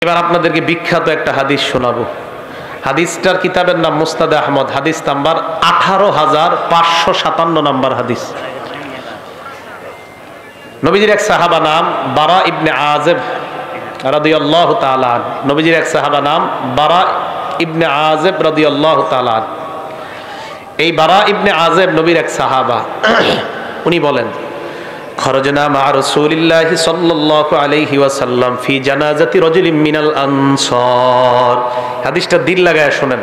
এবার আপনাদেরকে বিখ্যাত একটা হাদিস শোনাবো। হাদিসটার কিতাবের নাম মুসনাদে আহমদ, হাদিস নাম্বার 18,557 নাম্বার হাদিস। নবীজির এক সাহাবা নাম বারা ইবনে আযিব রাদিয়াল্লাহু তাআলা। নবীজির এক সাহাবা নাম বারা ইবনে আযিব রাদিয়াল্লাহু তাআলা। এই বারা ইবনে আযিব নবীর এক সাহাবা। উনি বলেন, খরজনা মা রাসূলিল্লাহি সাল্লাল্লাহু আলাইহি ওয়াসাল্লাম ফি জানাজাতি রাজুলিন মিনাল আনসার। হাদিসটা দিল লাগায় শুনেন,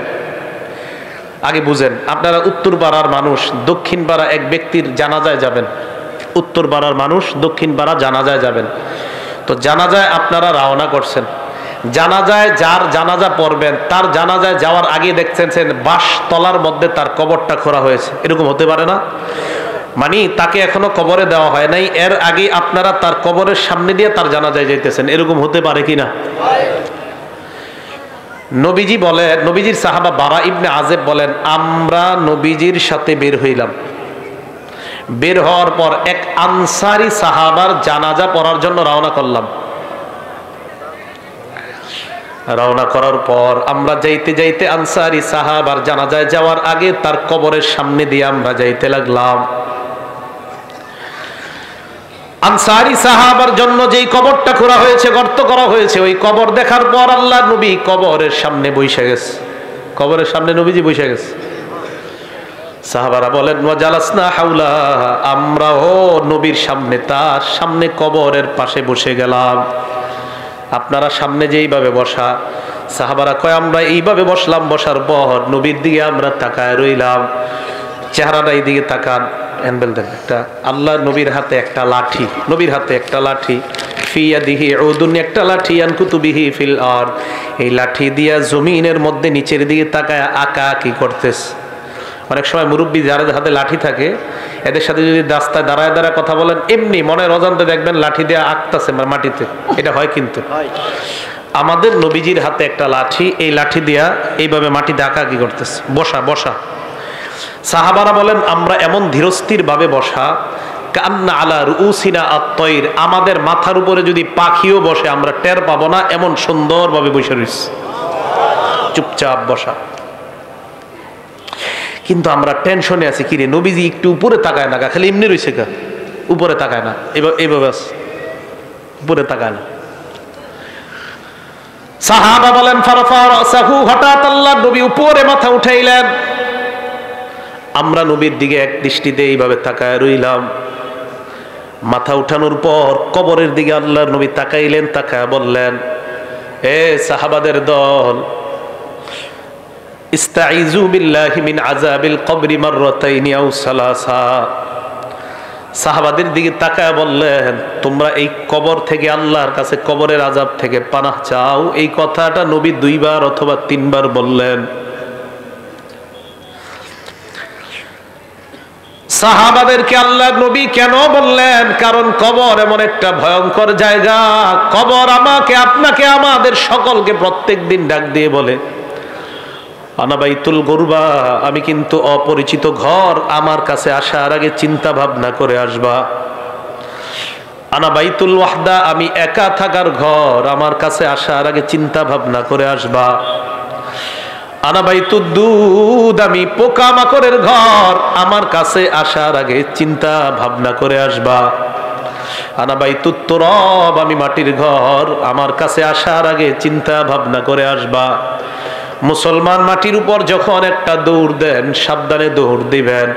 আগে বুঝেন। আপনারা উত্তর পাড়ার মানুষ, দক্ষিণ পাড়া এক ব্যক্তির জানাজায় যাবেন। উত্তর পাড়ার মানুষ দক্ষিণ পাড়া জানাজায় যাবেন। তো জানাজায় আপনারা রওনা করছেন। জানাজায় যার জানাজা পড়বেন তার জানাজায় যাওয়ার আগে দেখছেন বাঁশ তলার মধ্যে তার কবরটা খোঁড়া হয়েছে। এরকম হতে পারে না? মানে তাকে এখনো কবরে দেওয়া হয় নাই, এর আগে আপনারা তার কবরের সামনে দিয়ে তার জানাজায় যাইতেছেন। এরকম হতে পারে কিনা? নবীজি বলে, নবীজির সাহাবা বারা ইবনে আযিব বলেন, আমরা নবীজির সাথে বের হইলাম। বের হওয়ার পর এক আনসারী সাহাবার জানাজা পড়ার জন্য রওনা করলাম। রওনা করার পর আমরা যাইতে যাইতে আনসারী সাহাবার জানাজায় যাওয়ার আগে তার কবরের সামনে দিয়ে আমরা যাইতে লাগলাম। আনসারী সাহাবার জন্য যেই কবরটা খোঁড়া হয়েছে, গর্ত করা হয়েছে, ওই কবর দেখার পর আল্লাহ নবী কবরের সামনে বসে গেছে। কবরের সামনে নবীজি বসে গেছে। সাহাবারা বলেন, ওয়া জালাসনা হাওলা, আমরাও নবীর সামনে, তার সামনে কবরের পাশে বসে গেলাম। আপনারা সামনে যেইভাবে বসা, সাহাবারা কয় আমরা এইভাবে বসলাম। বসার পর নবীর দিকে আমরা তাকায় রইলাম। চেহারাটা এই দিকে তাকান। হ্যান্ডেল দেন একটা। আল্লাহ নবীর হাতে একটা লাঠি, নবীর হাতে একটা লাঠি, ফিয়াদিহি উদুন, একটা লাঠি, আনকুতুবিহি ফিল আরদ, এই লাঠি দিয়া জমিনের মধ্যে নিচের দিকে তাকায় আঁকা কি করতেছে। অনেক সময় মুরব্বী যাদের হাতে লাঠি থাকে, এদের সাথে যদি রাস্তায় দাঁড়ায় দাঁড়ায় কথা বলেন, এমনি মনের অজান্তে দেখবেন লাঠি দিয়ে আঁকতেছে মাটিতে। এটা হয় কিন্তু। আমাদের নবীজির হাতে একটা লাঠি, এই লাঠি দিয়া এইভাবে মাটিতে আঁকা কি করতেছে, বসা বসা। সাহাবারা বলেন, আমরা এমন ধীরস্থির ভাবে বসা, কান্না আলা রুউসিনা আত-তায়র, আমাদের মাথার উপরে যদি পাখিও বসে আমরা টের পাবো না, এমন সুন্দর ভাবে বসে রইছি, চুপচাপ বসা। কিন্তু আমরা টেনশনে আছি, কিরে নবীজি একটু উপরে তাকায় না, খালি এমনি রইছে, কা উপরে তাকায় না, এইভাবে উপরে তাকায় না। সাহাবা বলেন, ফারফা রাসাহু, হঠাৎ আল্লাহ নবী উপরে মাথা উঠাইলেন। আমরা নবীর দিকে এক দৃষ্টিতে এইভাবে তাকায় রইলাম। মাথা উঠানোর পর কবরের দিকে আল্লাহর নবী তাকাইলেন। তাকায় বললেন, এ সাহাবাদের দল, ইস্তাইযু বিল্লাহি মিন আযাবিল কবরি মাররাতাইনি আও সালাসা। সাহাবাদের দিকে তাকায় বললেন, তোমরা এই কবর থেকে, আল্লাহর কাছে কবরের আযাব থেকে পানাহ চাও। এই কথাটা নবী 2 বার অথবা 3 বার বললেন। সাহাবাদেরকে আল্লাহ নবী কেন বললেন? কারণ কবর এমন একটা ভয়ঙ্কর জায়গা। কবর আমাকে, আপনাকে, আমাদের সকলকে প্রত্যেকদিন ডাক দিয়ে বলে, আনা বাইতুল গুরবা, আমি কিন্তু অপরিচিত ঘর, আমার কাছে আসার আগে চিন্তা ভাবনা করে আসবা। আনা বাইতুল ওয়াহদা, আমি একা থাকার ঘর, আমার কাছে আসার আগে চিন্তা ভাবনা করে আসবা। আনা বাইতুদ দুদ, আমি পোকামাকড়ের ঘর, আমার কাছে আসার আগে চিন্তা ভাবনা করে আসবা। আনা বাইতুত তুরাব, আমি মাটির ঘর, আমার কাছে আসার আগে চিন্তা ভাবনা করে আসবা। মুসলমান মাটির উপর যখন একটা দৌড় দেন, সাবধানে দৌড় দিবেন।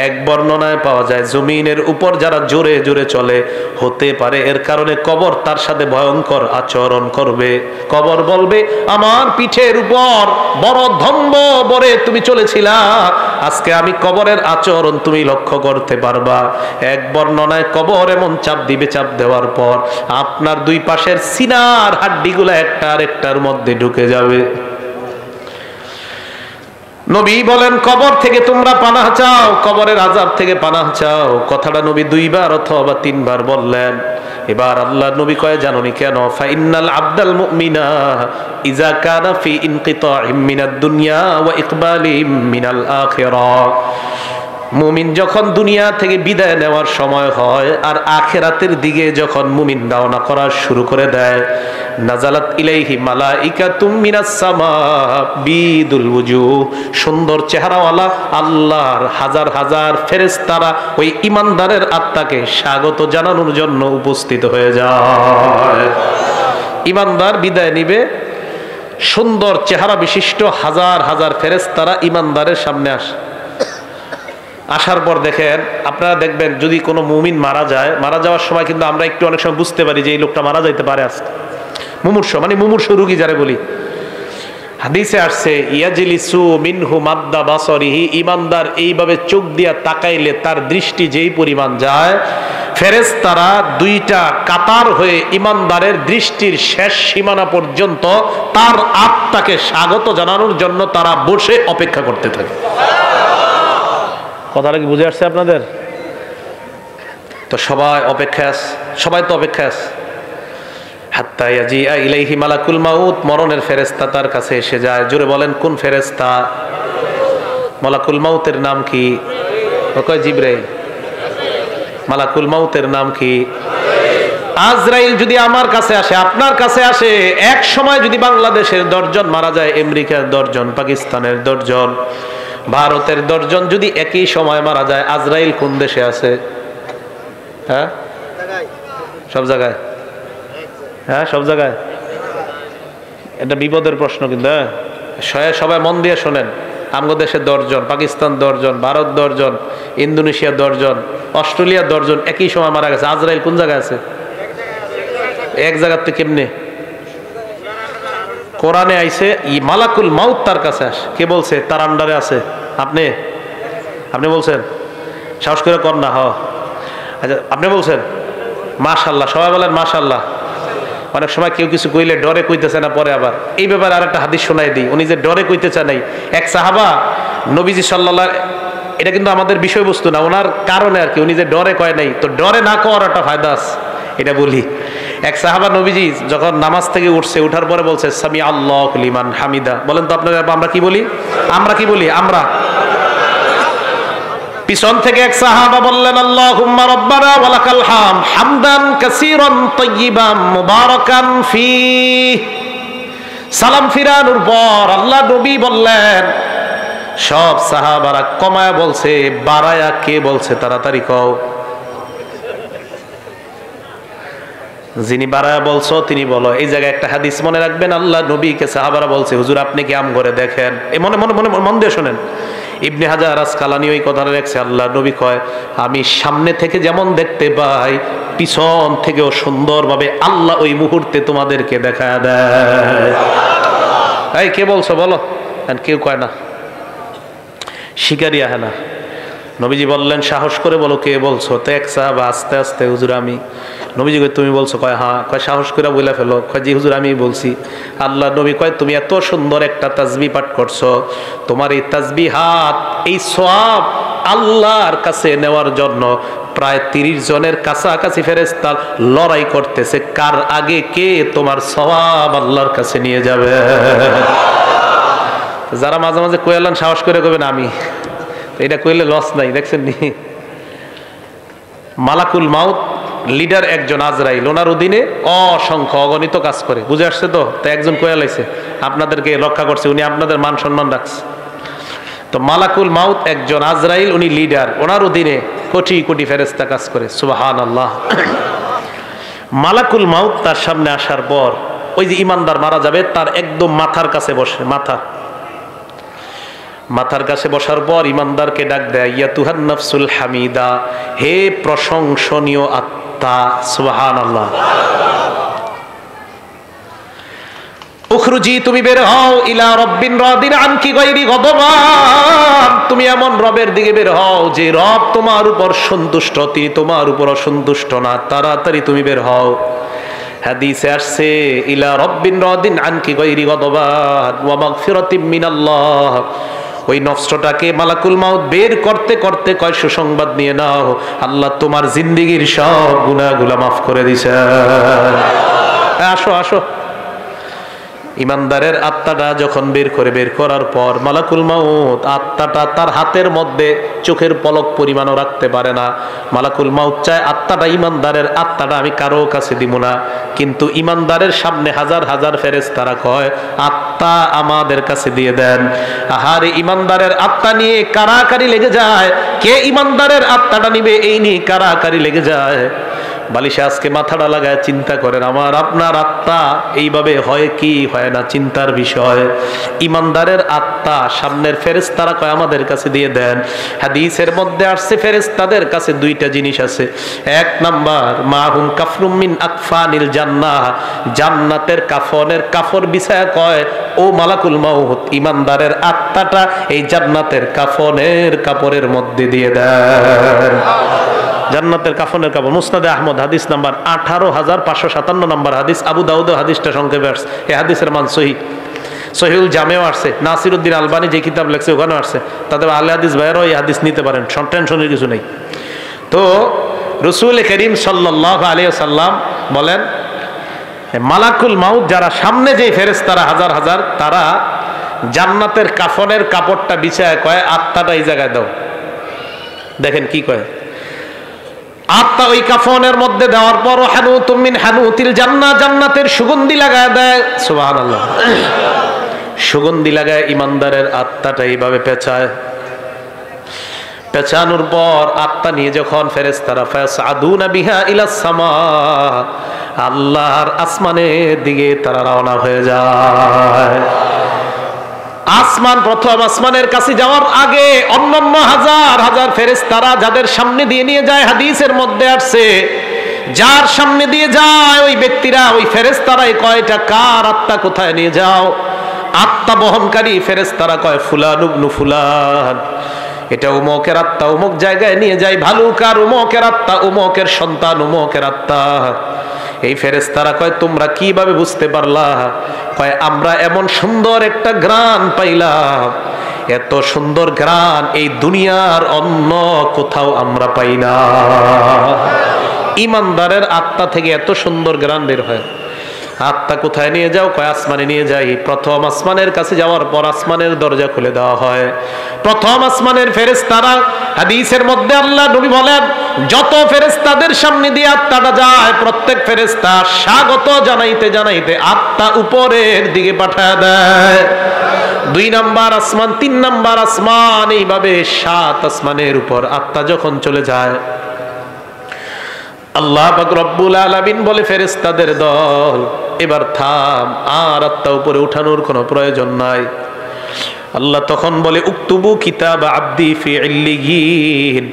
এক বর্ণনায় পাওয়া যায়, জমিনের উপর যারা জোরে জোরে চলে, হতে পারে এর কারণে কবর তার সাথে ভয়ঙ্কর আচরণ করবে। কবর বলবে, আমার পিঠের উপর বড় ধম্ব বরে তুমি চলেছিলা, আজকে আমি কবরের আচরণ তুমি লক্ষ্য করতে পারবা। এক বর্ণনায় কবর এমন চাপ দিবে, চাপ দেওয়ার পর আপনার 2 পাশের সিনার হাড্ডিগুলো একটা আরেকটার মধ্যে ঢুকে যাবে। নবী বলেন, কবর থেকে তোমরা পানাহ চাও, কবরের আযাব থেকে পানাহ চাও। কথাটা নবী 2 বার অথবা 3 বার বললেন। এবার আল্লাহ নবী কয়, জানোনি কেন? ফা ইন্নাল আবদাল মুমিনা ইযা কানা ফি ইনকিতাইম মিনাদ দুনিয়া ওয়া ইকবালিম মিনাল আখিরাহ। মুমিন যখন দুনিয়া থেকে বিদায় নেওয়ার সময় হয় আর আখিরাতের দিকে যখন মুমিন রওনা করা শুরু করে দেয়, নাজালাত ইলাইহি মালাইকাতুম মিনাস সামা বিদুল ওয়ুজুহ, সুন্দর চেহারাওয়ালা আল্লাহর হাজার হাজার ফেরেশতারা ওই ঈমানদারের আত্মাকে স্বাগত জানানোর জন্য উপস্থিত হয়ে যায়। ঈমানদার বিদায় নিবে, সুন্দর চেহারা বিশিষ্ট হাজার হাজার ফেরেশতারা ঈমানদারের সামনে আসে। আসার পর দেখেন, আপনারা দেখবেন যদি কোনো মুমিন মারা যায়, মারা যাওয়ার সময় কিন্তু আমরা একটু অনেক সময় বুঝতে পারি যে এই লোকটা মারা যাইতে পারে আজকে। মুমূর্ষ মানে মুমূর্ষ রোগী যারা বলি, হাদিসে আসছে ইয়াজলিসু মিনহু মাদ্দা বাসরিহি, ঈমানদার এইভাবে চোখ দিয়া তাকাইলে তার দৃষ্টি যেই পরিমাণ যায়, ফেরেশতারা দুইটা কাতার হয়ে ঈমানদারের দৃষ্টির শেষ সীমানা পর্যন্ত তার আত্মাকে স্বাগত জানানোর জন্য তারা বসে অপেক্ষা করতে থাকে। কথাটা কি বুঝে আসছে আপনাদের? তো সবাই অপেক্ষায় আছে, সবাই তো অপেক্ষায় আছে। হাত্তা ইয়াজিআ ইলাইহি মালাকুল মাউত, মরণের ফেরেশতা তার কাছে এসে যায়। জোরে বলেন কোন ফেরেশতা? মালাকুল মাউতের নাম কি? কয় জিবরাইল। মালাকুল মাউতের নাম কি? আজরাইল। যদি আমার কাছে আসে, আপনার কাছে আসে, এক সময় যদি বাংলাদেশের 10 জন মারা যায়, আমেরিকার 10 জন, পাকিস্তানের 10 জন, ভারতের 10 জন যদি একই সময় মারা যায়, আজরাইল কোন দেশে আছে? হ্যাঁ, সব জায়গায়। হ্যাঁ, সব জায়গায়। এটা বিপদের প্রশ্ন কিন্তু। হ্যাঁ, সবাই মন দিয়ে শোনেন। আমগো দেশে 10 জন, পাকিস্তান 10 জন, ভারত 10 জন, ইন্দোনেশিয়া 10 জন, অস্ট্রেলিয়া 10 জন একই সময় মারা গেছে। আজরাইল কোন জায়গায় আছে? এক জায়গাতে। কেমনে? কোরআনে আইছে মালাকুল মাউত তার কাছে আসে। কে বলছে তার আন্ডারে আছে? আপনি বলছেন? সাহস করে কর না। আচ্ছা, আপনি বলছেন? মাশাআল্লাহ, সবাই বলেন মাশাআল্লাহ। অনেক সময় কেউ কিছু কইলে ডরে কইতেছে না, পরে আবার এই ব্যাপারে আর একটা হাদিস শোনাই দিই। উনি যে ডরে কইতেছে নাই, এক সাহাবা নবীজি সাল্লাল্লাহু, এটা কিন্তু আমাদের বিষয়বস্তু না, ওনার কারণে আর কি, উনি যে ডরে কয় নাই, তো ডরে না কওয়ার একটা ফায়দা আছে, এটা বলি। এক সাহাবা নবীজি যখন নামাজ থেকে উঠছে, উঠার পরে বলছে সামি আল্লাহু লিমান হামিদা। বলেন তো আপনারা আমরা কি বলি? আমরা পিছন থেকে এক সাহাবা বললেন আল্লাহুম্মা রাব্বানা ওয়া লাকাল হামদ হামদান কাসীরান তাইয়িবান মুবারাকান ফি। সালাম ফিরানোর পর আল্লাহ নবী বললেন, সব সাহাবারা কমায়া বলছে, বাড়ায়া কে বলছে? তাড়াতাড়ি কও। যিনি বাড়ায়া বলছো তিনি বলো। এই জায়গায় একটা হাদিস মনে রাখবেন, আল্লাহ নবীকে সাহাবারা বলছে হুজুর আপনি কি আম করে দেখেন? এই মন দিয়ে শোনেন। ইবনে হাজার আসকালানী ওই কথাটা লেখছে, আল্লাহ নবী কয় আমি সামনে থেকে যেমন দেখতে পাই, পিছন থেকেও সুন্দরভাবে আল্লাহ ওই মুহূর্তে তোমাদেরকে দেখা দেয়। এই কে বলছো বলো? কেউ কয় না, শিকারি আহে না। নবীজি বললেন সাহস করে বলো কে বলছো? তো এক সাহাবা আস্তে আস্তে, হুজুর আমি। নবীজি কয় তুমি বলছো? কয় হ্যাঁ। কয় সাহস করে বলে ফেলো। কয় জি হুজুর আমি বলছি। আল্লাহ নবী কয় তুমি এত সুন্দর একটা তাসবিহ পাঠ করছো, তোমার এই তাসবিহাত, এই সওয়াব আল্লাহর কাছে নেওয়ার জন্য প্রায় 30 জনের কাছাকাছি ফেরেশতা লড়াই করতেছে, কার আগে কে তোমার সওয়াব আল্লাহর কাছে নিয়ে যাবে। যারা মাঝে মাঝে কইলেন সাহস করে কবেন আমি, এটা কইলে লস নাই। দেখছেন নি, মালাকুল মাউত লিডার একজন আজরাইল, ওনার অধীনে অসংখ্য অগণিত কাজ করে। বুঝে আসছে তো? একজন কয়া লাইছে আপনাদেরকে রক্ষা করছে, উনি আপনাদের মান সম্মান রাখছে। তো মালাকুল মাউত একজন আজরাইল, উনি লিডার, ওনার অধীনে কোটি কোটি ফেরেশতা কাজ করে। সুবহানাল্লাহ। মালাকুল মাউত তার সামনে আসার পর ওই যে ইমানদার মারা যাবে, তার একদম মাথার কাছে বসে। মাথার কাছে বসার পর ইমানদারকে ডাক দেয়, ইয়াতুহান নাফসুল হামিদা, হে প্রশংসনীয় আত্মা। সুবহানাল্লাহ। উখরুজি, তুমি বের হও, ইলা রব্বিন রাদিন আনকি গায়রি গদবান, তুমি এমন রবের দিকে বের হও যে রব তোমার উপর সন্তুষ্ট, তিনি তোমার উপর অসন্তুষ্ট না। তাড়াতাড়ি তুমি বের হও। হাদিসে আসছে ইলা রব্বিন রাদিন আনকি গায়রি গদবান ওয়া মাগফিরাতিম মিনাল্লাহ। ওই নফসটাকে মালাকুল মাউত বের করতে করতে কয় সুসংবাদ নিয়ে নাও, আল্লাহ তোমার জিন্দেগীর সব গুনাহগুলো মাফ করে দিয়েছেন। আসো আসো। ইমানদারের আত্মাটা যখন বের করার পর মালাকুল মাউত আত্মাটা তার হাতের মধ্যে চোখের পলক পরিমাণও রাখতে পারে না। মালাকুল মাউত চায় আত্মাটা, ইমানদারের আত্মাটা আমি কারো কাছে দিব না, কিন্তু ইমানদারের সামনে হাজার হাজার ফেরেশতারা কয় আত্মা আমাদের কাছে দিয়ে দেন। আহারে ইমানদারের আত্মা নিয়ে কারাকারি লেগে যায়, কে ইমানদারের আত্মাটা নিবে এই নিয়ে কারাকারি লেগে যায়। বালিশে আজকে মাথাটা লাগায় চিন্তা করেন, আমার আপনার আত্মা এইভাবে হয় কি হয় না, চিন্তার বিষয়। ইমানদারের আত্মা সামনের ফেরেশতারা কয় আমাদের কাছে দিয়ে দেন। হাদিসের মধ্যে আসছে ফেরেশতাদের কাছে দুইটা জিনিস আছে। এক নাম্বার মাহুম কাফরুম মিন আকফানিল জান্নাহ, জান্নাতের কাফনের কাফর বিছায়া কয় ও মালাকুল মাউত ইমানদারের আত্মাটা এই জান্নাতের কাফনের কাপড়ের মধ্যে দিয়ে দেন। জান্নাতের কাফনের কাপড়, মুসনাদে আহমদ হাদিস নাম্বার 18,557 নম্বর হাদিস, আবু দাউদ হাদিসটা সংক্ষেপে আসছে। এই হাদিসের মান সহিহ, সহিহুল জামেও আসছে, নাসিরউদ্দিন আলবানী যে কিতাব লেখছে ওখানেও আসছে। তাদের আহলে হাদিস ভাইরাও এই হাদিস নিতে পারেন, টেনশনের কিছু নেই। তো রাসূল করিম সাল্লাল্লাহু আলাইহি ওয়াসাল্লাম বলেন মালাকুল মাউত যারা সামনে যে ফেরেশতারা হাজার হাজার, তারা জান্নাতের কাফনের কাপড়টা বিছায় কয় আত্মাটা এই জায়গায় দাও। দেখেন কি কয়, আত্মা ওই কাফনের মধ্যে দেওয়ার পর হানুতুম মিন হানুতিল জান্নাহ, জান্নাতের সুগন্ধি লাগায় দেয়। সুবহানাল্লাহ, সুগন্ধি লাগায় ইমানদারের আত্মাটা এইভাবে পেঁচায়। পেঁচানোর পর আত্মা নিয়ে যখন ফেরেশতারা ফায়াসআদুনা বিহা ইলাস সামা, আল্লাহর আসমানের দিকে তারা রওনা হয়ে যায়। আসমান, প্রথম আসমানের কাছে যাওয়ার আগে অন্যান্য হাজার হাজার ফেরেশতারা যাদের সামনে দিয়ে নিয়ে যায়, হাদিসের মধ্যে আসছে যার সামনে দিয়ে যায় ওই ব্যক্তিরা, ওই ফেরেশতারাই কয়টা কার আত্মা কোথায় নিয়ে যাও। আত্মা বহনকারী ফেরেশতারা কয় ফুলান ইবনু ফুলান, এটা উমকের আত্মা উমক জায়গায় নিয়ে যায়। ভালুকার উমকের আত্মা, উমকের সন্তান উমকের আত্মা। এই ফেরেশতারা কয় তোমরা কিভাবে বুঝতে পারলা? কয় আমরা এমন সুন্দর একটা ঘ্রাণ পাইলাম, এত সুন্দর ঘ্রাণ এই দুনিয়ার অন্য কোথাও আমরা পাই না। ইমানদারের আত্মা থেকে এত সুন্দর ঘ্রাণ বের হয়। আত্মা কোথায় নিয়ে যাও? কয় আসমানে নিয়ে যাই। প্রথম আসমানের কাছে যাওয়ার পর আসমানের দরজা খুলে দেওয়া হয়। প্রথম আসমানের ফেরেশতারা, হাদিসের মধ্যে আল্লাহ নবী বলেন যত ফেরেশতাদের সামনে দিয়ে আত্মাটা যায় প্রত্যেক ফেরেশতা স্বাগত জানাইতে জানাইতে আত্মা উপরের দিকে পাঠায় দেয়। 2 নাম্বার আসমান, 3 নাম্বার আসমান, এইভাবে 7 আসমানের উপর আত্মা যখন চলে যায়, আল্লাহ পাক রব্বুল আলামিন বলে ফেরেশতাদের দল এবার থাম, আর আত্মা উপরে উঠানোর কোনো প্রয়োজন নাই। আল্লাহ তখন বলে উকতুবু কিতাব আব্দি ফি ইল্লিয়িন,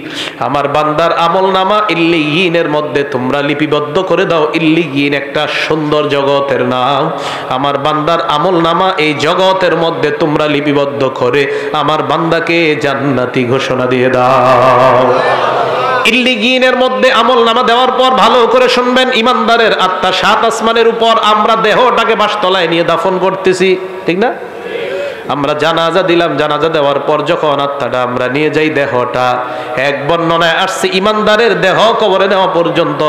আমার বান্দার আমলনামা ইল্লিয়িনের মধ্যে তোমরা লিপিবদ্ধ করে দাও। ইল্লিয়িন একটা সুন্দর জগতের নাম। আমার বান্দার আমলনামা এই জগতের মধ্যে তোমরা লিপিবদ্ধ করে আমার বান্দাকে জান্নাতি ঘোষণা দিয়ে দাও। ইল্লিয়িনের মধ্যে আমলনামা দেওয়ার পর ভালো করে শুনবেন, ইমানদারের আত্মা 7 আসমানের উপর, আমরা দেহটাকে বাসতলায় নিয়ে দাফন করতেছি, ঠিক না? আমরা জানাজা দিলাম, জানাজা দেওয়ার পর যখন আত্মাটা আমরা নিয়ে যাই, দেহটা এক বর্ণনায় আসছে ইমানদারের দেহ কবরে নেওয়া পর্যন্ত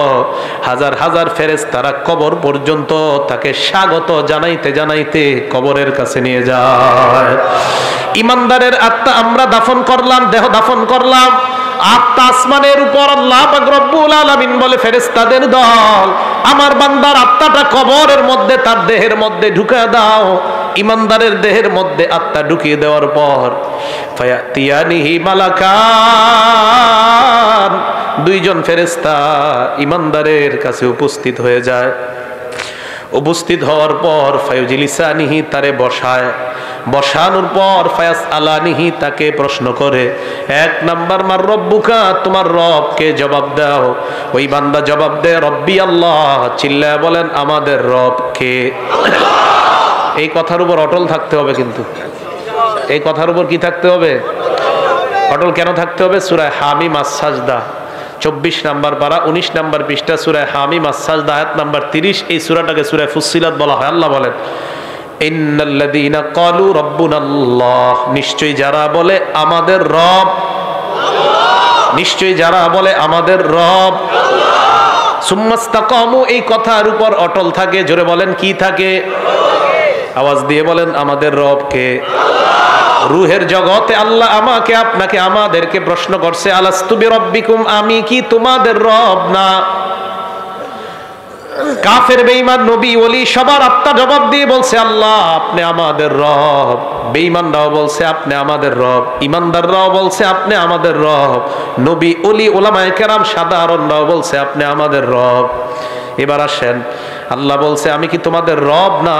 হাজার হাজার ফেরেশতারা কবর পর্যন্ত তাকে স্বাগত জানাইতে জানাইতে কবরের কাছে নিয়ে যায়। ইমানদারের আত্মা আমরা দাফন করলাম, দেহ দাফন করলাম, আত্মা আসমানের উপর। আল্লাহ পাক রব্বুল আলামিন বলে ফেরেশতাদের দল আমার বান্দার আত্মাটা কবরের মধ্যে তার দেহের মধ্যে ঢুকিয়ে দাও। ইমানদারের দেহের মধ্যে আত্মা ঢুকিয়ে দেওয়ার পর ফায়াতিয়ানিহি মালাকান, 2 জন ফেরেশতা ইমানদারের কাছে উপস্থিত হয়ে যায়। উপস্থিত হওয়ার পর ফায়ুজিলিসানিহি, তারে বসায়। বসানোর পর ফায়াস আলানিহি, তাকে প্রশ্ন করে 1 নাম্বার মার রব্বুকা, তোমার রবকে জবাব দাও। ওই বান্দা জবাব দেয় রব্বি আল্লাহ, চিল্লায় বলেন আমাদের রব কে। এই কথার উপর অটল থাকতে হবে, কিন্তু এই কথার উপর কি থাকতে হবে? অটল কেন থাকতে হবে? সূরা হামিম আস-সাজদা 24 নাম্বার পারা 19 নাম্বার পৃষ্ঠা, সূরা হামিম আস-সাজদা আয়াত নাম্বার 30। এই সূরাটাকে সূরা ফুসসিলাত বলা হয়। আল্লাহ বলেন ইন্নাল্লাযীনা ক্বালু রাব্বুনাল্লাহ, নিশ্চয়ই যারা বলে আমাদের রব আল্লাহ, নিশ্চয়ই যারা বলে আমাদের রব আল্লাহ। সুম্মাস্তাকামু, এই কথার উপর অটল থাকে। জোরে বলেন কি থাকে? আওয়াজ দিয়ে বলেন আমাদের রব কে? রুহের জগতে আল্লাহ আমাকে আপনাকে আমাদেরকে প্রশ্ন করছে, আলাস্তু বিরাব্বিকুম, আমি কি তোমাদের রব না? কাফের বেঈমান নবী ওলি সবার আত্মা জবাব দিয়ে বলছে আল্লাহ আপনি আমাদের রব। বেঈমানরাও বলছে আপনি আমাদের রব, ইমানদাররাও বলছে আপনি আমাদের রব, নবী ওলি ওলামায়ে কেরাম সাধারণরাও বলছে আপনি আমাদের রব। এবার আসেন, আল্লাহ বলছে আমি কি তোমাদের রব না?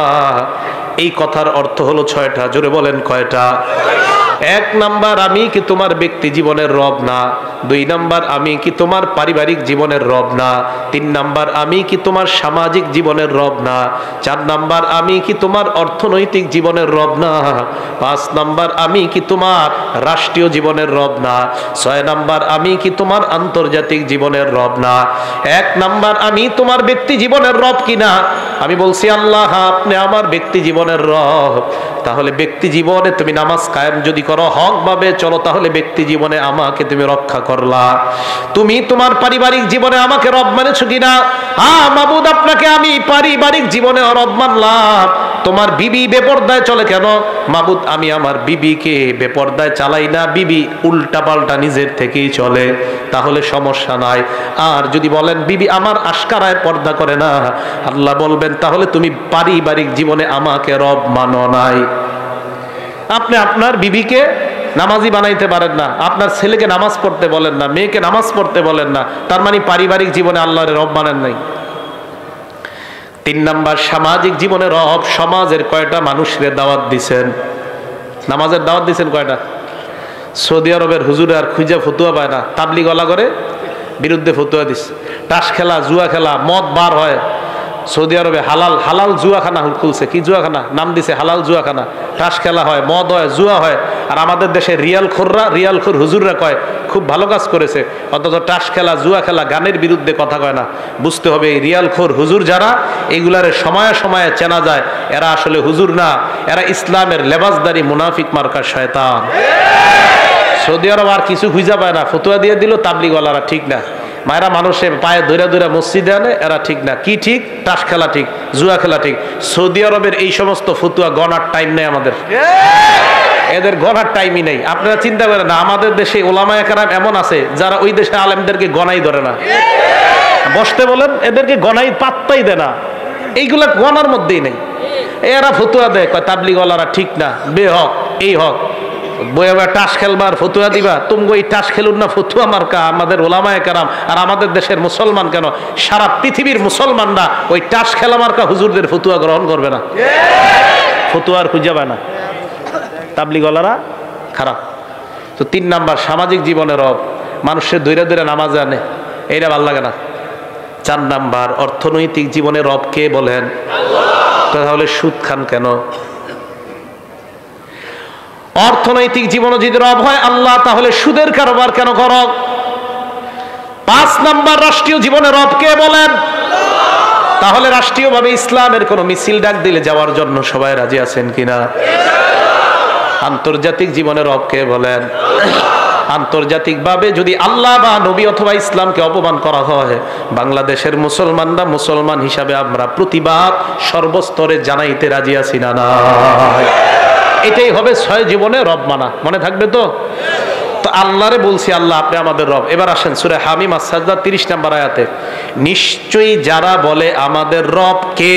এই কথার অর্থ হলো 6টা। জোরে বলেন কয়টা? 1 নাম্বার, আমি কি তোমার ব্যক্তি জীবনের রব না? 2 নাম্বার, আমি কি তোমার পারিবারিক জীবনের রব না? 3 নাম্বার, আমি কি তোমার সামাজিক জীবনের রব না? 4 নাম্বার, আমি কি তোমার অর্থনৈতিক জীবনের রব না? 5 নাম্বার, আমি কি তোমার রাষ্ট্রীয় জীবনের রব না? 6 নাম্বার, আমি কি তোমার আন্তর্জাতিক জীবনের রব না? 1 নাম্বার, আমি তোমার ব্যক্তি জীবনের রব কিনা? আমি বলছি আল্লাহ আপনি আমার ব্যক্তি জীবনের রব। তাহলে ব্যক্তি জীবনে তুমি নামাজ কায়েম যদি করো, হক ভাবে চলো, তাহলে ব্যক্তি জীবনে আমাকে তুমি রক্ষা করলা। তুমি তোমার পারিবারিক জীবনে আমাকে রব মানেছো কিনা? হ্যাঁ মাবুদ, আপনাকে আমি পারিবারিক জীবনে রব মানলাম। তোমার বিবি বেপরদায় চলে কেন? মাবুদ, আমি আমার বিবিকে বেপরদায় চালাই না, বিবি উল্টা পাল্টা নিজের থেকেই চলে, তাহলে সমস্যা নাই। আর যদি বলেন বিবি আমার আশকারায় পর্দা করে না, আল্লাহ বলবেন তাহলে তুমি পারিবারিক জীবনে আমাকে রব মানো নাই। আপনি আপনার বিবিকে নামাজি বানাইতে পারেন না, আপনার ছেলেকে নামাজ পড়তে বলেন না, মেয়েকে নামাজ পড়তে বলেন না, তার মানে পারিবারিক জীবনে আল্লাহর রব মানেন নাই। 3 নাম্বার, সামাজিক জীবনে রব। সমাজের কয়টা মানুষের দাওয়াত দিছেন? নামাজের দাওয়াত দিছেন কয়টা? সৌদি আরবের হুজুরে আর খুঁজা ফতুয়া পায় না, তাবলিগ ওয়ালা করে বিরুদ্ধে ফতুয়া দিছে। টাস খেলা, জুয়া খেলা, মদ বার হয়। সৌদি আরবে হালাল জুয়াখানা খুলছে। কি জুয়াখানা? নাম দিছে হালাল জুয়াখানা। টাস খেলা হয়, মদ হয়, জুয়া হয়। আর আমাদের দেশে রিয়ালখোর হুজুররা কয় খুব ভালো কাজ করেছে, অথচ টাস খেলা, জুয়া খেলা, গানের বিরুদ্ধে কথা কয় না। বুঝতে হবে এই রিয়ালখোর হুজুর যারা, এইগুলারে সময়ে সময়ে চেনা যায় এরা আসলে হুজুর না, এরা ইসলামের লেবাসদারি মুনাফিক মার্কা শয়তান। সৌদি আরব আর কিছু খুঁজা পায় না, ফতুয়া দিয়ে দিল তাবলিগওয়ালারা ঠিক না, মায়েরা মানুষের পায়ে ধরে মসজিদে আনে, এরা ঠিক না। কি ঠিক? টাস খেলা ঠিক, জুয়া খেলা ঠিক। সৌদি আরবের এই সমস্ত ফতুয়া গণার টাইম নেই আমাদের, এদের গণার টাইমই নেই। আপনারা চিন্তা করেন না, আমাদের দেশে ওলামায়ে কেরাম এমন আছে যারা ওই দেশে আলেমদেরকে গণাই ধরে না, বসতে বলেন এদেরকে গণাই পাত্তাই দেয় না, এইগুলা গণার মধ্যেই নেই। এরা ফতুয়া দেয়, কয় তাবলিগওয়ালারা ঠিক না, বেহক, এই হক। বইয়া টাস খেলবার ফতুয়া দিবা, তুমি ওই টাস খেলুন না ফতুয়া মার্কা আমাদের ওলামায়ে কেরাম। আর আমাদের দেশের মুসলমান কেন, সারা পৃথিবীর মুসলমানরা ওই টাস খেলা মার্কা হুজুরদের ফতুয়া গ্রহণ করবে না, ফতুয়ার খুঁজে পায় না। তাবলিগওয়ালারা খারাপ। তো 3 নাম্বার, সামাজিক জীবনে রব। মানুষের দৈরা নামাজে আনে, এইটা ভাল লাগে না। 4 নাম্বার, অর্থনৈতিক জীবনে রব কে বলেন? তাহলে সুদ খান কেন? অর্থনৈতিক জীবনে যদি রব হয় আল্লাহ, তাহলে সুদের কারবার কেন করো? 5 নাম্বার, রাষ্ট্রীয় জীবনে রব কে বলেন? তাহলে রাষ্ট্রীয়ভাবে ইসলামের কোন মিছিল ডাক দিলে যাওয়ার জন্য সবাই রাজি আছেন কিনা? আন্তর্জাতিক জীবনে রব কে বলেন? আন্তর্জাতিকভাবে যদি আল্লাহ বা নবী অথবা ইসলামকে অপমান করা হয়, বাংলাদেশের মুসলমানরা মুসলমান হিসাবে আমরা প্রতিবাদ সর্বস্তরে জানাইতে রাজি আছি না? এটাই হবে 6 জীবনে রব মানা। মনে থাকবে তো? তো আল্লাহরে বলছি আল্লাহ আপনি আমাদের রব। এবার আসেন সূরা হামিম আস-সাজদা 30 নম্বর আয়াতে, নিশ্চয়ই যারা বলে আমাদের রব কে,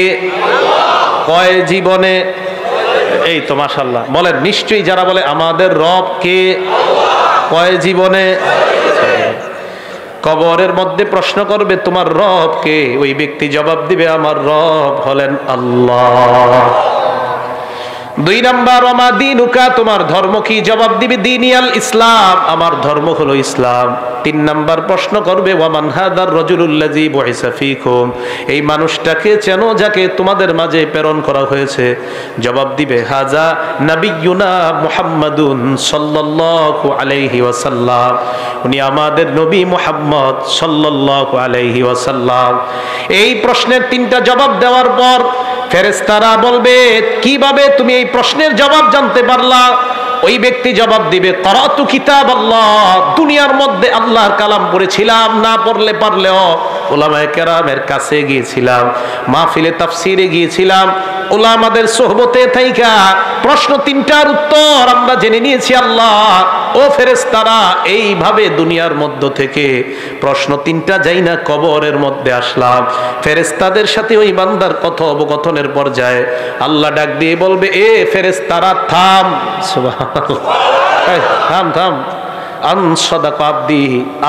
কয় জীবনে? এই তো মাশাআল্লাহ, বলেন নিশ্চয়ই যারা বলে আমাদের রব কে, কয় জীবনে? কবরের মধ্যে প্রশ্ন করবে তোমার রব কে, ওই ব্যক্তি জবাব দিবে আমার রব হলেন আল্লাহ। 2 নাম্বার, ওমা দীনুকা, তোমার ধর্ম কি? জবাব দিবে দীনিয়াল ইসলাম, আমার ধর্ম হলো ইসলাম। 3 নাম্বার প্রশ্ন করবে ওয়ামান হাদার রাজুলুল্লাযী বুইসা ফীকুম, এই মানুষটাকে চেনো যাকে তোমাদের মাঝে প্রেরণ করা হয়েছে? জবাব দিবে হাজা নাবিয়ুনা মুহাম্মাদুন সাল্লাল্লাহু আলাইহি ওয়াসাল্লাম, উনি আমাদের নবী মুহাম্মদ সাল্লাল্লাহু আলাইহি ওয়াসাল্লাম। এই প্রশ্নের 3টা জবাব দেওয়ার পর ফেরেশতারা বলবে কিভাবে তুমি এই প্রশ্নের জবাব জানতে পারলা? ওই ব্যক্তি জবাব দিবে করাতু কিতাব আল্লাহ, দুনিয়ার মধ্যে আল্লাহর কালাম পড়েছিলাম, না পড়লে পারলেও উলামায়ে কেরামের কাছে গিয়েছিলাম, মাহফিলে তাফসীরে গিয়েছিলাম, উলামাদের সোহবতে থাইকা প্রশ্ন তিনটার উত্তর আমরা জেনে নিয়েছি। আল্লাহ ও ফেরেশতারা, এইভাবে দুনিয়ার মধ্য থেকে প্রশ্ন তিনটা যাই না কবরের মধ্যে আসলাম। ফেরেশতাদের সাথে ওই বান্দার কথোপকথনের পর্যায়ে আল্লাহ ডাক দিয়ে বলবে, এ ফেরেশতারা থাম। সুবহানাল্লাহ, থাম থাম,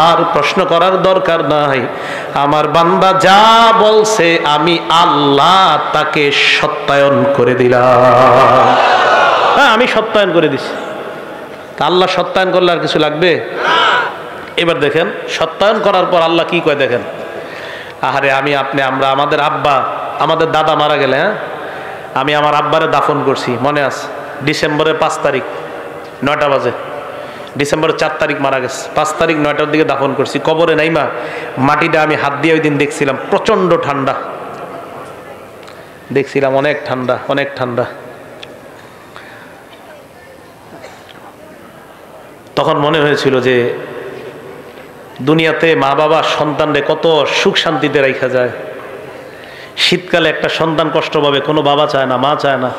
আর প্রশ্ন করার দরকার নাই। আমার বান্দা যা বলছে আমি আল্লাহ তাকে সত্যায়ন করে দিলাম। হ্যাঁ, আমি সত্যায়ন করে দিছি। আল্লাহ সত্যায়ন করলে আর কিছু লাগবে? এবার দেখেন, সত্যায়ন করার পর আল্লাহ কি কয় দেখেন। আহারে, আমি আপনি আমরা আমাদের আব্বা আমাদের দাদা মারা গেলে, হ্যাঁ, আমি আমার আব্বারে দাফন করছি, মনে আছে? ডিসেম্বরের 5 তারিখ 9টা বাজে। ডিসেম্বরের 4 তারিখ মারা গেছে, 5 তারিখ 9টার দিকে দাফন করছি। কবরে নাইমা মাটিটা আমি হাত দিয়ে ওই দিন দেখছিলাম, প্রচন্ড ঠান্ডা দেখছিলাম, অনেক ঠান্ডা, অনেক ঠান্ডা। তখন মনে হয়েছিল যে দুনিয়াতে মা বাবা সন্তানরে কত সুখ শান্তিতে রাখা যায়। শীতকালে একটা সন্তান কষ্ট পাবে, কোনো বাবা চায় না, মা চায় না।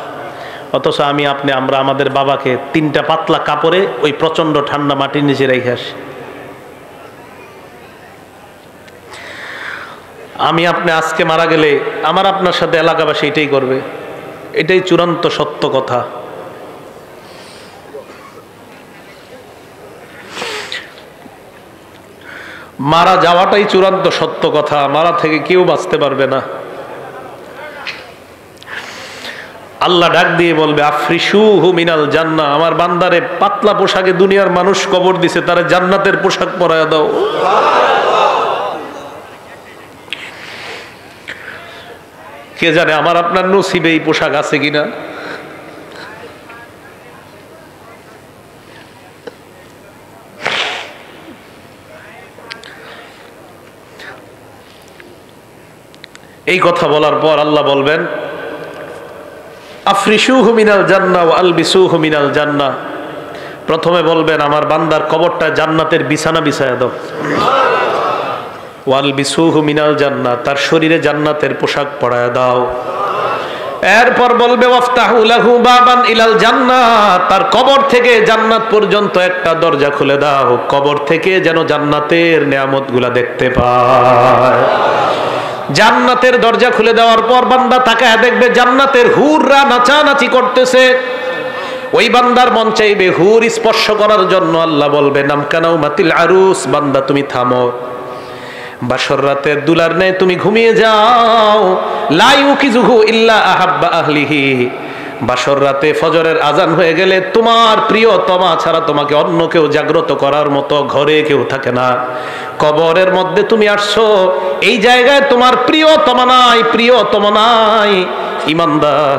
অথচ আমি আপনি আমরা আমাদের বাবাকে 3টা পাতলা কাপড়ে ওই প্রচন্ড ঠান্ডা মাটির নিচে রেখে আসি। আমি আপনি আজকে মারা গেলে আমার আপনার সাথে এলাকাবাসী এটাই করবে, এটাই চূড়ান্ত সত্য কথা। মারা যাওয়াটাই চূড়ান্ত সত্য কথা, মারা থেকে কেউ বাঁচতে পারবে না। আল্লাহ ডাক দিয়ে বলবে, আফরিশুহু মিনাল জান্নাহ, আমার বান্দারে পাতলা পোশাকে দুনিয়ার মানুষ কবর দিছে, তারা জান্নাতের পোশাক পরায়া দাও। কে জানে আমার আপনার নসিবে এই পোশাক আছে কিনা। এই কথা বলার পর আল্লাহ বলবেন, আফরিশুহু মিনাল জান্নাহ ওয়া আলবিসুহু মিনাল জান্নাহ। প্রথমে বলবেন আমার বান্দার কবরটা জান্নাতের বিছানা বিছায়া দাও। ওয়া আলবিসুহু মিনাল জান্নাহ, তার শরীরে জান্নাতের পোশাক পরায়া দাও। এরপর বলবে ওয়াফতাহু লাহু বাবান ইলাল জান্নাহ, তার কবর থেকে জান্নাত পর্যন্ত একটা দরজা খুলে দাও, কবর থেকে যেন জান্নাতের নেয়ামতগুলা দেখতে পায়। জান্নাতের দরজা খুলে দেওয়ার পর বান্দা তাকায় দেখবে জান্নাতের হুররা নাচানাচি করতেছে। ওই বান্দার মন চাইবে হুর স্পর্শ করার জন্য। আল্লাহ বলবে নামকানাউ মাতিল আরুস, বান্দা তুমি থামো, বাসর রাতের দুলার নেই তুমি ঘুমিয়ে যাও। লা ইউকিজুহু ইল্লা আহাব্বা আহলিহি, বাসর রাতে ফজরের আজান হয়ে গেলে তোমার প্রিয়তমা ছাড়া তোমাকে অন্য কেউ জাগ্রত করার মতো ঘরে কেউ থাকে না। কবরের মধ্যে তুমি আসছো, এই জায়গায় তোমার প্রিয়তমা নাই, প্রিয়তমা নাই। ইমানদার,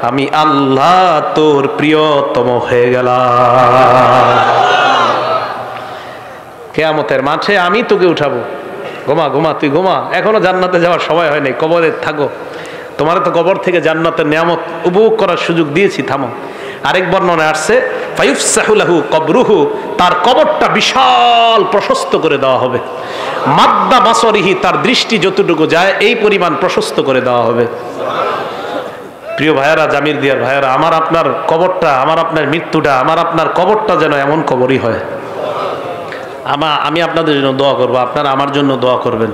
আমি আল্লাহ তোর প্রিয়তম হয়ে গেলাম। কিয়ামতের মাঠে আমি তোকে উঠাবো। ঘুমা ঘুমা, তুই ঘুমা, এখনো জান্নাতে যাওয়ার সময় হয় নাই, কবরে থাকো। তোমার তো কবর থেকে জান্নাতের নিয়ামত উপভোগ করার সুযোগ দিয়েছি, থামো। আরেক বর্ণনায় আসছে ফায়ুফসাহু লাহু কবরুহু, তার কবরটা বিশাল প্রশস্ত করে দেওয়া হবে। মাদ্দা বাসরিহি, তার দৃষ্টি যতটুকু যায় এই পরিমাণ প্রশস্ত করে দেওয়া হবে। প্রিয় ভাইয়ারা, জামির দিয়ার ভাইয়ারা, আমার আপনার কবরটা, আমার আপনার মৃত্যুটা, আমার আপনার কবরটা যেন এমন কবরই হয়। আমি আপনাদের জন্য দোয়া করবো, আপনারা আমার জন্য দোয়া করবেন।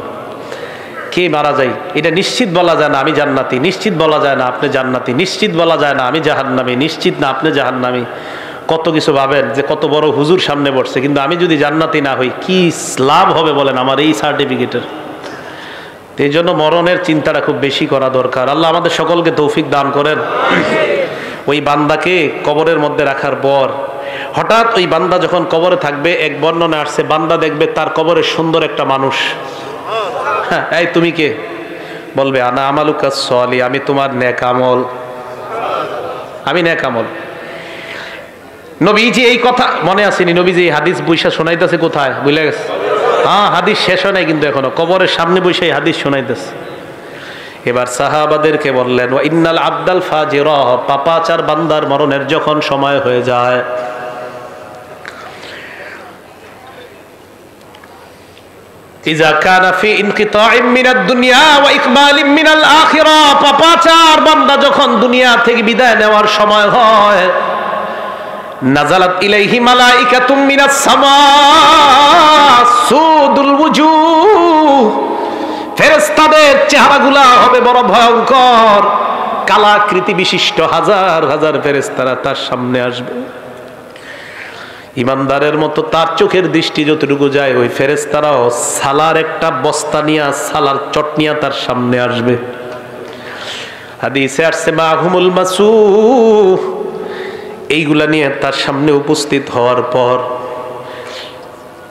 কে মারা যায় এটা নিশ্চিত বলা যায় না আমি জান্নাতি, নিশ্চিত বলা যায় না আপনি জান্নাতি, নিশ্চিত বলা যায় না আমি জাহান্নামী, নিশ্চিত না আপনি জাহান্নামী। কত কিছু ভাবেন যে কত বড় হুজুর সামনে বসছে, কিন্তু আমি যদি জান্নাতি না হই কি লাভ হবে বলেন আমার এই সার্টিফিকেটের। এই জন্য মরণের চিন্তাটা খুব বেশি করা দরকার। আল্লাহ আমাদের সকলকে তৌফিক দান করেন। ওই বান্দাকে কবরের মধ্যে রাখার পর হঠাৎ ওই বান্দা যখন কবরে থাকবে, এক বর্ণনা আসছে বান্দা দেখবে তার কবরে সুন্দর একটা মানুষ। হ্যাঁ, এই তুমি কে? বলবে আনা আমালুকা সলি, আমি তোমার নেক আমল, আমি নেক আমল। নবীজি এই কথা মনে আসেনি, নবীজি এই হাদিস বৈশা শোনাইতেছে কোথায় বুঝলে গেছে? হ্যাঁ, হাদিস শেষ হয় নাই কিন্তু এখনো, কবরের সামনে বসে এই হাদিস শোনাইতেছে। এবার সাহাবাদেরকে বললেন ওয়া ইন্নাল আবদাল ফাজিরা, পাপাচার বান্দার মরণের যখন সময় হয়ে যায়, ইজা কানা ফি ইনকিতাইম মিনাদ দুনিয়া ওয়া ইকবালিম মিনাল আখিরা, পাপাচার বান্দা যখন দুনিয়া থেকে বিদায় নেওয়ার সময় হয়, নাজালাত ইলাইহি মালাইকাতুম মিনাস সামা সুদুল ওয়ুজুহ, ফেরেশতাদের চেহারাগুলা হবে বড় ভয়ঙ্কর, কালাকৃতি বিশিষ্ট হাজার হাজার ফেরেশতারা তার সামনে আসবে। ইমানদারের মতো তার চোখের দৃষ্টি যতটুকু যায়, ওই ফেরেশতারাও সালার একটা বস্তা নিয়ে, সালার চট নিয়ে তার সামনে আসবে। হাদিসে আসছে মাহুমুল মাসুহ, এইগুলা নিয়ে তার সামনে উপস্থিত হওয়ার পর